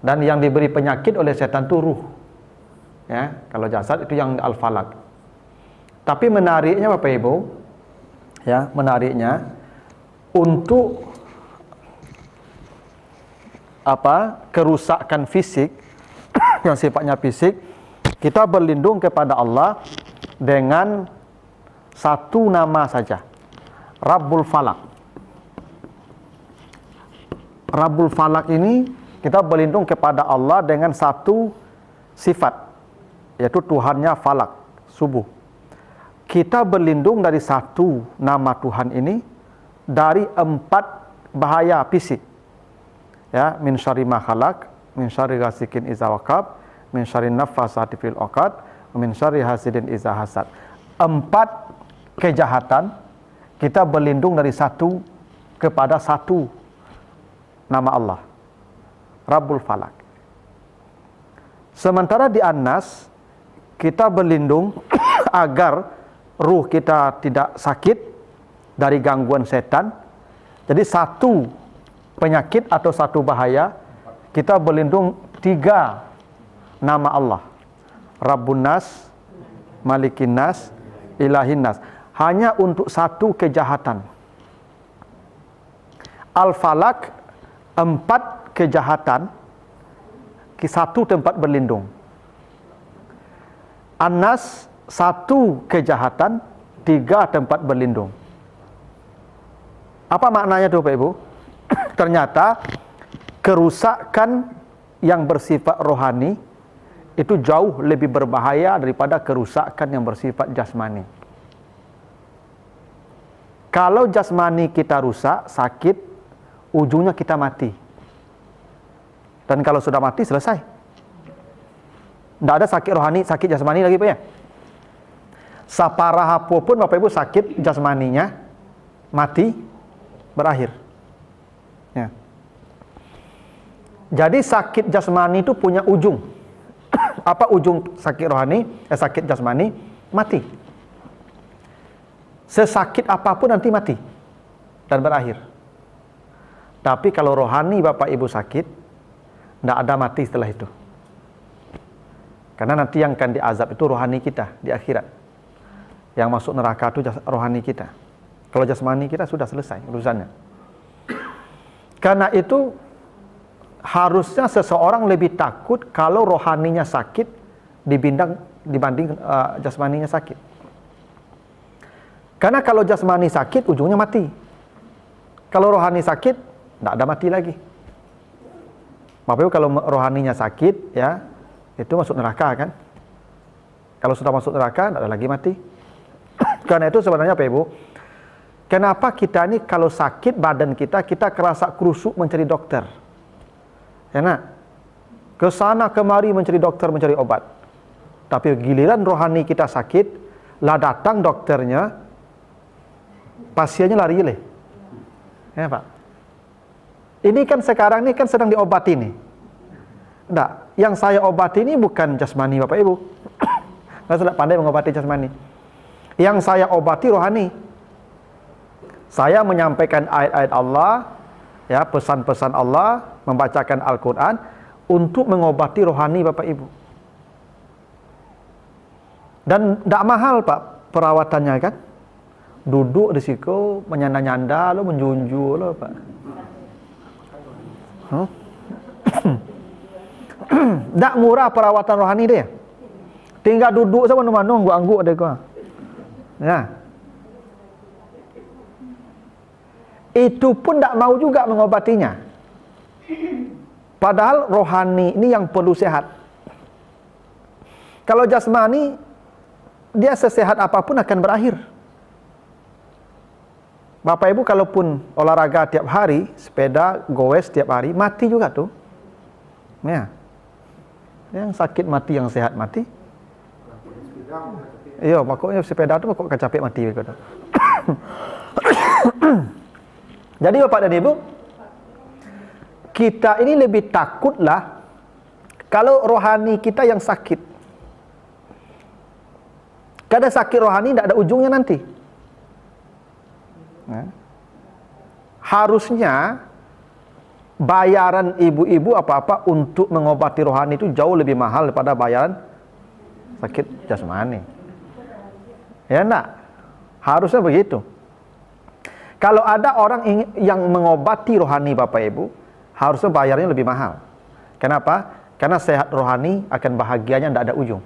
Dan yang diberi penyakit oleh setan itu ruh. Ya, kalau jasad itu yang al-falak. Tapi menariknya Bapak Ibu, ya, menariknya untuk kerusakan fisik yang sifatnya fisik, kita berlindung kepada Allah dengan satu nama saja, Rabbul Falak. Rabbul Falak ini kita berlindung kepada Allah dengan satu sifat, yaitu Tuhannya Falak, subuh. Kita berlindung dari satu nama Tuhan ini dari 4 bahaya fisik. Ya, min syarri ma khalaq, min syarri ghasikin idza waqab, min syarri naffasati fil 'uqad, min syarri hasidin idza hasad. 4 kejahatan kita berlindung dari satu kepada satu nama Allah, Rabbul Falak. Sementara di An-Nas kita berlindung agar ruh kita tidak sakit dari gangguan setan. Jadi satu penyakit atau satu bahaya kita berlindung 3 nama Allah, Rabbun Nas, Malikin Nas, Ilahin Nas, hanya untuk satu kejahatan. Al-Falak 4 kejahatan, satu tempat berlindung. An-Nas 1 kejahatan, 3 tempat berlindung. Apa maknanya itu Bapak Ibu? Ternyata kerusakan yang bersifat rohani itu jauh lebih berbahaya daripada kerusakan yang bersifat jasmani. Kalau jasmani kita rusak, sakit, ujungnya kita mati. Dan kalau sudah mati, selesai. Tidak ada sakit rohani, sakit jasmani lagi Pak ya. Saparah apapun Bapak Ibu sakit jasmaninya, mati, berakhir. Ya. Jadi sakit jasmani itu punya ujung. Apa ujung sakit rohani? Sakit jasmani, mati. Sesakit apapun nanti mati dan berakhir. Tapi kalau rohani Bapak Ibu sakit, tidak ada mati setelah itu. Karena nanti yang akan diazab itu rohani kita di akhirat. Yang masuk neraka itu rohani kita. Kalau jasmani kita sudah selesai urusannya. Karena itu harusnya seseorang lebih takut kalau rohaninya sakit dibanding jasmaninya sakit. Karena kalau jasmani sakit ujungnya mati. Kalau rohani sakit tidak ada mati lagi. Bapak Ibu kalau rohaninya sakit ya itu masuk neraka kan. Kalau sudah masuk neraka tidak ada lagi mati. Karena itu sebenarnya Bapak Ibu, kenapa kita ini kalau sakit badan kita kerasa kerusuk mencari dokter. Ya nak, ke sana kemari mencari dokter, mencari obat. Tapi giliran rohani kita sakit, lah datang dokternya, pasiennya lari le. Ya Pak. Ini kan sekarang ini kan sedang diobati nih. Enggak, yang saya obati ini bukan jasmani Bapak Ibu. Saya sudah pandai mengobati jasmani. Yang saya obati rohani. Saya menyampaikan ayat-ayat Allah, ya, pesan-pesan Allah, membacakan Al-Quran untuk mengobati rohani Bapak Ibu. Dan tidak mahal Pak perawatannya kan. Duduk di situ menyanda-nyanda lo, menjunju lo Pak. Tak murah perawatan rohani dia. Tinggal duduk sama mana angguk dia kau. Ya. Itu pun tak mau juga mengobatinya. Padahal rohani ini yang perlu sehat. Kalau jasmani dia sesehat apapun akan berakhir. Bapak Ibu kalaupun olahraga tiap hari, sepeda, goes tiap hari, mati juga tuh. Ya. Yang sakit mati, yang sehat mati. Iya, pokoknya sepeda tuh pokok kecapek mati gitu. Jadi Bapak dan Ibu, kita ini lebih takutlah kalau rohani kita yang sakit. Karena sakit rohani tidak ada ujungnya nanti. Harusnya bayaran ibu-ibu apa-apa untuk mengobati rohani itu jauh lebih mahal daripada bayaran sakit jasmani. Ya enggak? Harusnya begitu. Kalau ada orang yang mengobati rohani Bapak Ibu, harusnya bayarnya lebih mahal. Kenapa? Karena sehat rohani akan bahagianya tidak ada ujung.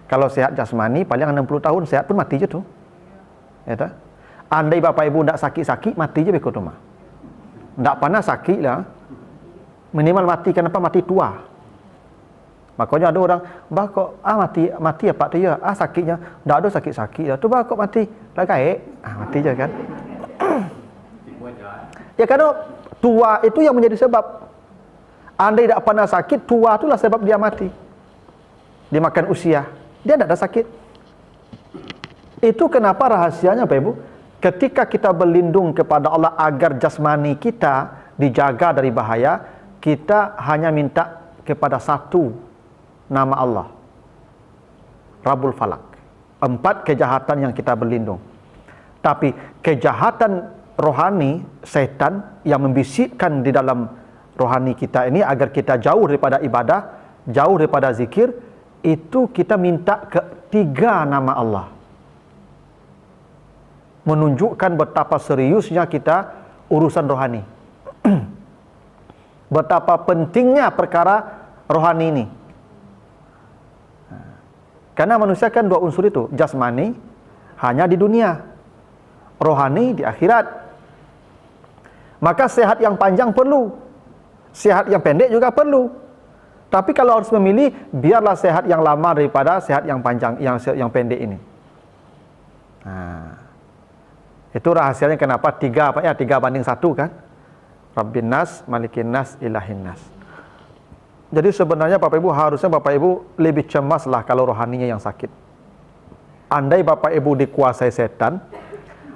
Kalau sehat jasmani paling 60 tahun, sehat pun mati je tu. Ya tak? Andai Bapak Ibu tidak sakit-sakit, mati je berikut rumah. Tidak pernah sakit lah. Minimal mati, kenapa mati tua? Makanya ada orang, bah kok mati ya Pak tu ya, sakitnya, tidak ada sakit-sakit lah. Tu bah kok mati, lah gaik, mati je kan. Ya karena tua itu yang menjadi sebab. Andai tidak pernah sakit, tua itulah sebab dia mati. Dia makan usia, dia tidak ada sakit. Itu kenapa rahasianya Bapak Ibu, ketika kita berlindung kepada Allah agar jasmani kita dijaga dari bahaya, kita hanya minta kepada satu nama Allah, Rabbul Falak. 4 kejahatan yang kita berlindung. Tapi kejahatan rohani, setan yang membisikkan di dalam rohani kita ini agar kita jauh daripada ibadah, jauh daripada zikir, itu kita minta ke 3 nama Allah. Menunjukkan betapa seriusnya kita urusan rohani. Betapa pentingnya perkara rohani ini. Karena manusia kan 2 unsur itu, jasmani hanya di dunia, rohani di akhirat. Maka sehat yang panjang perlu, sehat yang pendek juga perlu. Tapi kalau harus memilih, biarlah sehat yang lama daripada sehat yang panjang, yang pendek ini. Itu rahasianya kenapa 3 banding 1 kan? Rabbin Nas, Malikin Nas, Ilahin Nas. Jadi sebenarnya Bapak Ibu harusnya Bapak Ibu lebih cemaslah kalau rohaninya yang sakit. Andai Bapak Ibu dikuasai setan,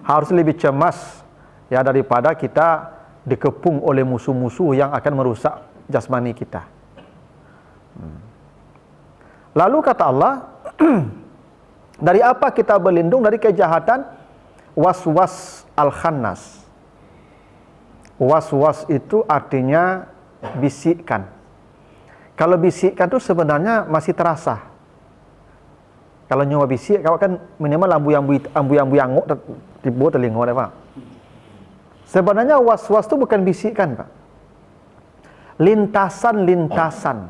harus lebih cemas ya daripada kita dikepung oleh musuh-musuh yang akan merusak jasmani kita. Lalu kata Allah, dari apa kita berlindung? Dari kejahatan waswas al-khannas. Waswas itu artinya bisikan. Kalau bisikan itu sebenarnya masih terasa. Kalau nyawa bisik, kau kan minimal ambu-ambu yang tiba telinga dah Pak. Sebenarnya was-was itu bukan bisikan Pak. Lintasan-lintasan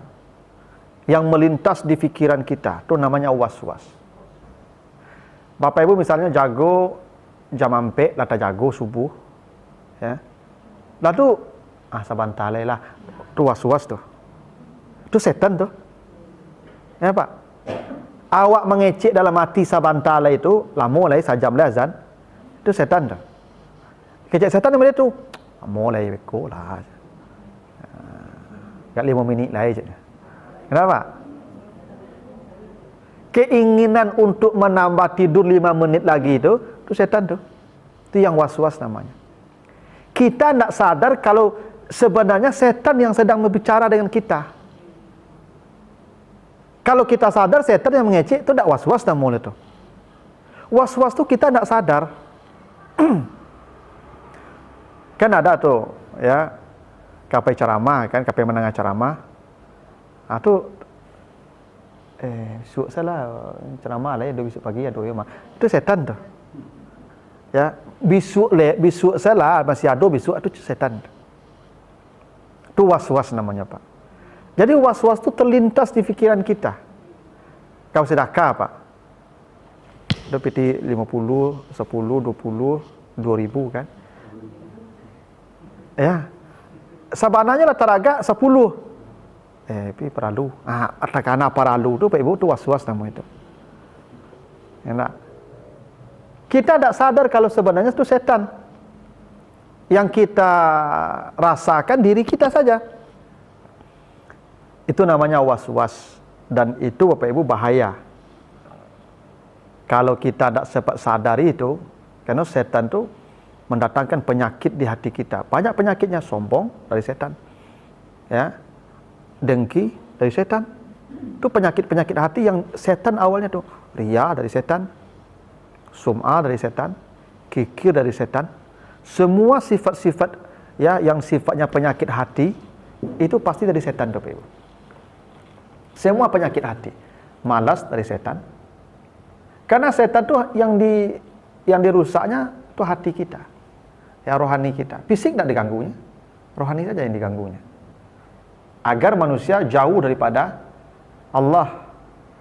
yang melintas di pikiran kita, itu namanya was-was. Bapak Ibu misalnya jago jam ampek, lata jago subuh, ya. Lalu sabantalai lah, itu was-was tuh. Itu setan tuh. Ya Pak. Awak mengecek dalam hati sabantalai itu, lama lah sajam lah azan. Itu setan tuh. Kecek setan yang itu, mulai beko lah. Gak 5 minit lah aja. Kenapa? Keinginan untuk menambah tidur 5 menit lagi itu setan tuh. Itu yang was-was namanya. Kita tidak sadar kalau sebenarnya setan yang sedang berbicara dengan kita. Kalau kita sadar setan yang mengecek itu tidak was-was namanya itu. Was-was itu kita tidak sadar. Kan ada tuh ya kapai ceramah kan, kapai menengah ceramah. Itu besok salah ceramah lah ya, besok pagi ada ya mah. Itu setan tuh. Ya, besok salah masih ada besok itu setan. Itu was-was namanya Pak. Jadi was-was itu terlintas di pikiran kita. Kau sedekah Pak. Ada piti 50, 10, 20, 2000 kan. Ya. Sabananya lah teraga 10. Tapi peralu. Atakana peralu tu Pak Ibu tu was-was nama itu. Enak. Kita tidak sadar kalau sebenarnya itu setan. Yang kita rasakan diri kita saja. Itu namanya was-was. Dan itu Bapak Ibu bahaya. Kalau kita tidak sempat sadari itu, karena setan itu mendatangkan penyakit di hati kita. Banyak penyakitnya, sombong dari setan. Ya. Dengki dari setan. Itu penyakit-penyakit hati yang setan awalnya tuh. Ria dari setan. Sum'ah dari setan. Kikir dari setan. Semua sifat-sifat ya yang sifatnya penyakit hati, itu pasti dari setan tuh, Pak Ibu. Semua penyakit hati, malas dari setan. Karena setan tuh yang dirusaknya tuh hati kita, ya rohani kita. Fisik tidak diganggunya, rohani saja yang diganggunya. Agar manusia jauh daripada Allah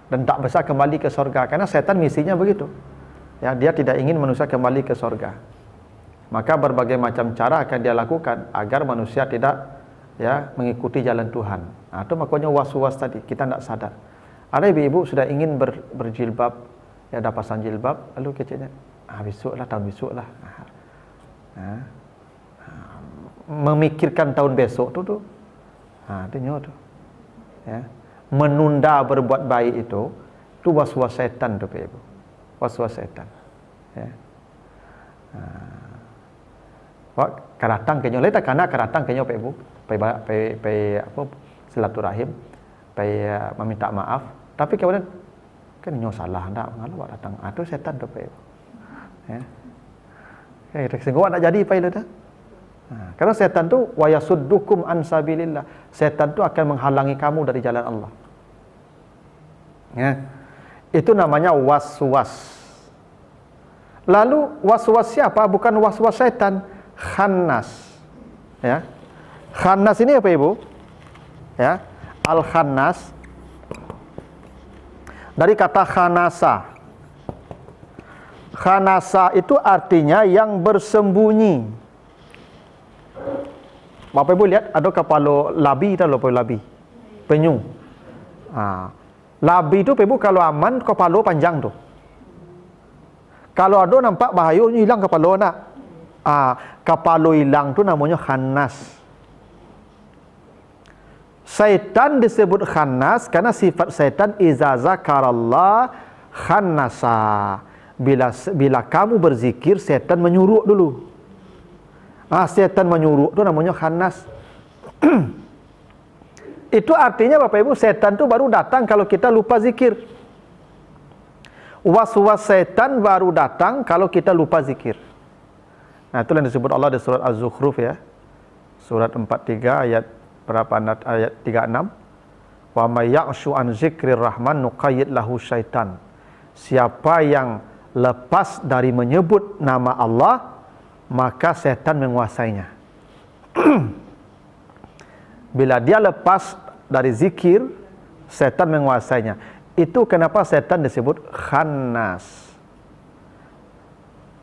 dan tak bisa kembali ke surga. Karena setan misinya begitu. Ya, dia tidak ingin manusia kembali ke surga. Maka berbagai macam cara akan dia lakukan agar manusia tidak mengikuti jalan Tuhan. Nah, itu makanya was-was tadi, kita tidak sadar. Ada ibu-ibu sudah ingin berjilbab, ya dah pasang jilbab, lalu kecilnya, besoklah, tahun besoklah. Memikirkan tahun besok tuh. Itu tuh. Ya. Menunda berbuat baik itu was-was setan tuh, ibu. Was-was setan. Ya. Karatang kenyo, leta kana karatang kenyo, ibu. Silaturahim, meminta maaf, tapi kemudian kan nyo salah ndak ngalu datang atau setan tu pe. Ya. Sehingga nak jadi pe itu. Karena setan tu wayasuddukum an sabilillah. Setan tu akan menghalangi kamu dari jalan Allah. Ya. Itu namanya was-was. Lalu was-was siapa? Bukan was-was setan, khannas. Ya. Khannas ini apa, Ibu? Ya, al-khannas dari kata khanasa. Khanasa itu artinya yang bersembunyi. Bapak Ibu lihat ada kepala labi, kita lupa labi, penyu. Labi itu, Ibu, kalau aman kepala panjang tuh. Kalau ada nampak bahaya hilang kepala nak. Kepala hilang tuh namanya khannas. Syaitan disebut khannas karena sifat syaitan iza zakarallah khannasa. Bila kamu berzikir, syaitan menyuruh dulu. Syaitan menyuruh itu namanya khannas. Itu artinya, Bapak Ibu, syaitan itu baru datang kalau kita lupa zikir. Was-was syaitan baru datang kalau kita lupa zikir. Nah, itu yang disebut Allah di surat Az-Zukhruf, ya. Surat 43 ayat 36. Wa may ya'shu an zikrir rahman nuqayyid lahu syaitan. Siapa yang lepas dari menyebut nama Allah, maka setan menguasainya. Bila dia lepas dari zikir, setan menguasainya. Itu kenapa setan disebut khannas.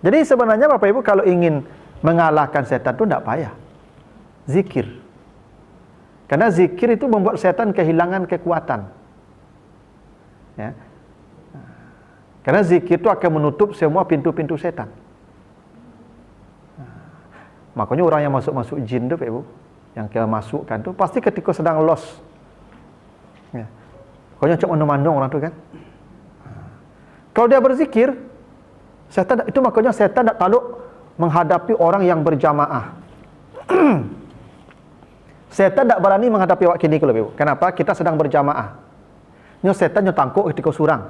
Jadi sebenarnya Bapak Ibu kalau ingin mengalahkan setan itu tidak payah. Zikir. Karena zikir itu membuat setan kehilangan kekuatan. Ya. Karena zikir itu akan menutup semua pintu-pintu setan. Makanya orang yang masuk jin itu, Pak Ibu, yang kita masukkan itu pasti ketika sedang lost. Ya. Pokoknya cuma mandang orang itu kan. Kalau dia berzikir, setan itu makanya setan tak taluk menghadapi orang yang berjamaah. Setan tak berani menghadapi awak kini kalau Ibu. Kenapa? Kita sedang berjamaah. Nyo setan nyo tangkuk ketika surang.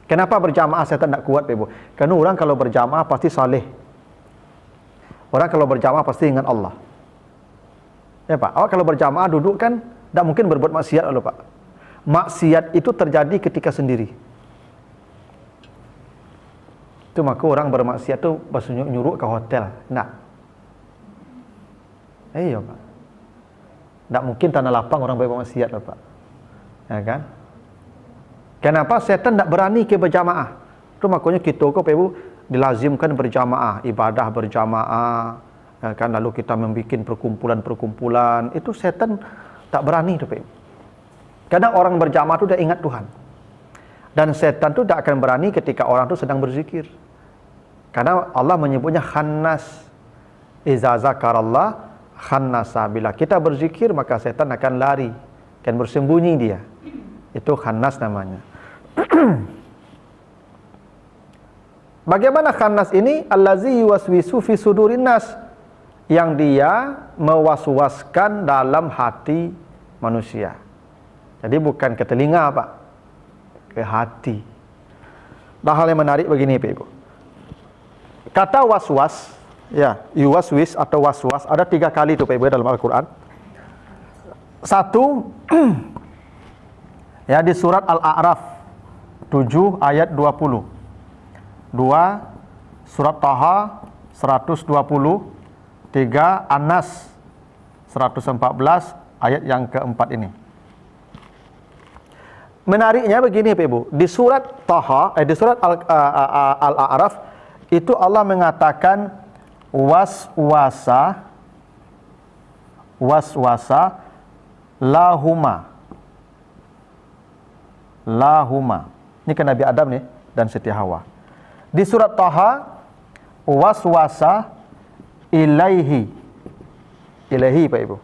Kenapa berjamaah setan tak kuat, Ibu? Karena orang kalau berjamaah pasti saleh. Orang kalau berjamaah pasti ingat Allah. Ya Pak, awak kalau berjamaah duduk kan tak mungkin berbuat maksiat loh Pak. Maksiat itu terjadi ketika sendiri. Itu maka orang bermaksiat itu nyuruh ke hotel. Nah. Iya Pak. Tak mungkin tanah lapang orang bermaksiat loh Pak. Ya kan? Kenapa setan tak berani ke berjamaah? Itu makanya kita kok Pak Ibu dilazimkan berjamaah, ibadah berjamaah, ya kan, lalu kita membuat perkumpulan-perkumpulan. Itu setan tak berani tuh, Pak. Karena orang berjamaah itu dah ingat Tuhan. Dan setan itu tak akan berani ketika orang itu sedang berzikir. Karena Allah menyebutnya khannas. Iza zakarallah khannasa. Bila kita berzikir maka setan akan lari, akan bersembunyi dia. Itu khannas namanya. Bagaimana khannas ini? Allazi yuwaswisu fi sudurin nas, yang dia mewaswaskan dalam hati manusia. Jadi bukan ke telinga Pak, ke hati. Nah, hal yang menarik begini Pak Ibu. Kata waswas Ya, yuwaswis atau waswas ada 3 kali itu Pak Ibu dalam Al-Quran. Satu, ya di surat Al-A'raf 7 ayat 20. 2, surat Taha 120. 3, An-Nas 114 ayat yang keempat ini. Menariknya begini Pak Ibu, di surat Taha, di surat Al-A'raf itu Allah mengatakan waswasa lahuma. Ini kan Nabi Adam nih dan Siti Hawa. Di surat Taha waswasa ilaihi Pak Ibu.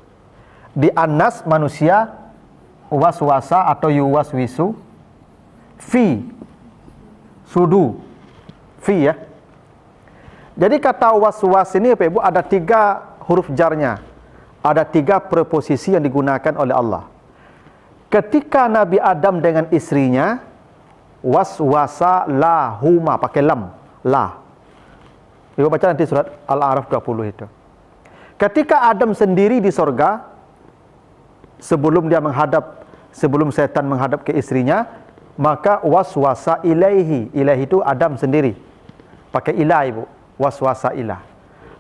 Di An-Nas manusia waswasa atau yuwaswisu fi sudu fi ya. Jadi kata waswas ini Pak Ibu ada 3 huruf jarnya. Ada 3 preposisi yang digunakan oleh Allah. Ketika Nabi Adam dengan istrinya waswasa lahuma pakai lam, la. Ibu baca nanti surat Al-A'raf 20 itu. Ketika Adam sendiri di sorga, sebelum setan menghadap ke istrinya, maka waswasa ilaihi. Ilaihi itu Adam sendiri. Pakai ilah Ibu. Waswasa ilah.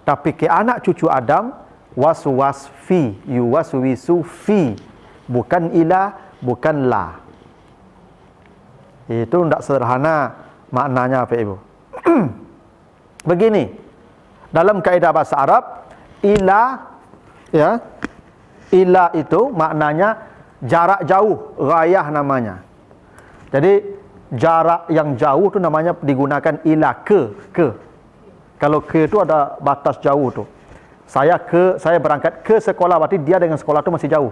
Tapi ke anak cucu Adam waswas fi, yuwaswisu fi, bukan ilah, bukan la. Itu tidak sederhana maknanya Pak Ibu. Begini, dalam kaidah bahasa Arab, ilah ya, ilah itu maknanya jarak jauh, ghayah namanya. Jadi jarak yang jauh itu namanya digunakan ilah, ke. Kalau ke itu ada batas jauh tu. Saya berangkat ke sekolah, berarti dia dengan sekolah itu masih jauh.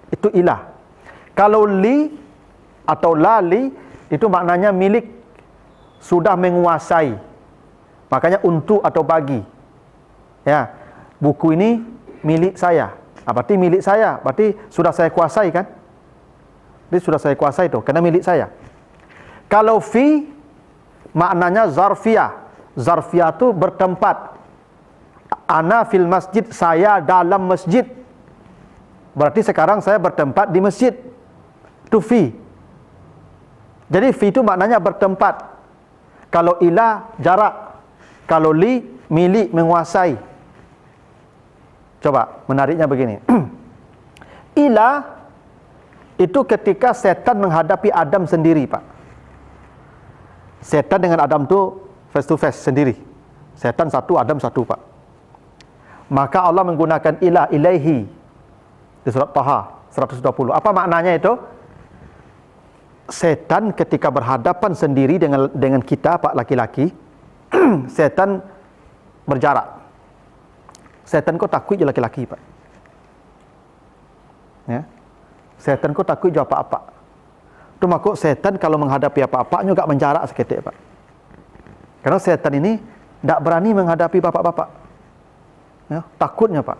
Itu ilah. Kalau li atau lali itu maknanya milik, sudah menguasai. Makanya untuk atau bagi. Ya, buku ini milik saya. Berarti milik saya, berarti sudah saya kuasai kan? Jadi sudah saya kuasai itu, karena milik saya. Kalau fi maknanya zarfiyah. Zarfiyah itu bertempat. Ana fil masjid, saya dalam masjid. Berarti sekarang saya bertempat di masjid. Itu fi. Jadi fi itu maknanya bertempat. Kalau ilah jarak. Kalau li milik, menguasai. Coba menariknya begini. Ilah itu ketika setan menghadapi Adam sendiri, Pak. Setan dengan Adam tu face to face sendiri. Setan satu, Adam satu, Pak. Maka Allah menggunakan ilah, ilaihi di surat Taha 120. Apa maknanya itu? Setan ketika berhadapan sendiri dengan kita, Pak laki-laki, setan berjarak. Setan kau takut je laki-laki, Pak. Ya. Setan kau takut je apa-apa. Itu makuk setan kalau menghadapi apa-apa juga menjarak seketik, Pak. Karena setan ini tidak berani menghadapi bapak-bapak. Ya, takutnya, Pak.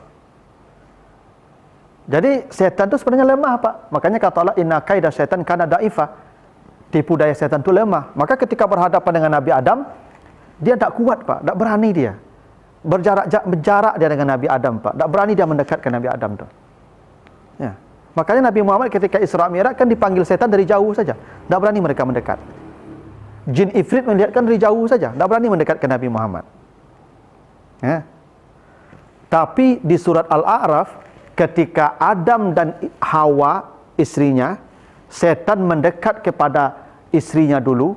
Jadi setan itu sebenarnya lemah, Pak. Makanya kata Allah, inna kaidah setan kana da'ifa. Tipu daya setan itu lemah. Maka ketika berhadapan dengan Nabi Adam, dia tidak kuat, Pak. Tidak berani dia. Berjarak dia dengan Nabi Adam, Pak. Tak berani dia mendekat ke Nabi Adam tu. Ya. Makanya Nabi Muhammad ketika Isra Mi'raj kan dipanggil setan dari jauh saja. Tak berani mereka mendekat. Jin Ifrit melihatkan dari jauh saja. Tak berani mendekat ke Nabi Muhammad. Ya. Tapi di surat Al-A'raf, ketika Adam dan Hawa, istrinya, setan mendekat kepada istrinya dulu,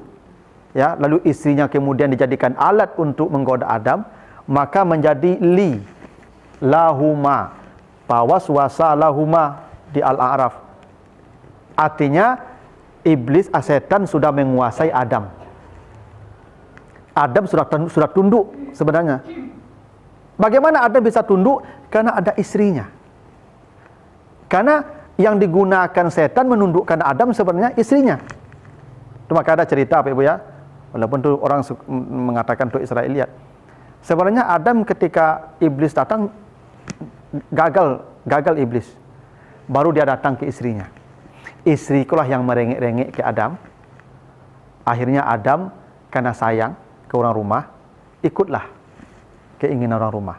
ya, lalu istrinya kemudian dijadikan alat untuk menggoda Adam, maka menjadi li lahuma, pawaswasa lahuma di Al-A'raf. Artinya iblis, setan sudah menguasai Adam. Adam sudah tunduk sebenarnya. Bagaimana Adam bisa tunduk? Karena ada istrinya. Karena yang digunakan setan menundukkan Adam sebenarnya istrinya. Itu maka ada cerita, Pak Ibu ya. Walaupun tu orang mengatakan tu Israeliat. Sebenarnya Adam ketika iblis datang gagal iblis. Baru dia datang ke istrinya. Istri itulah yang merengek-rengek ke Adam. Akhirnya Adam karena sayang ke orang rumah, ikutlah keinginan orang rumah.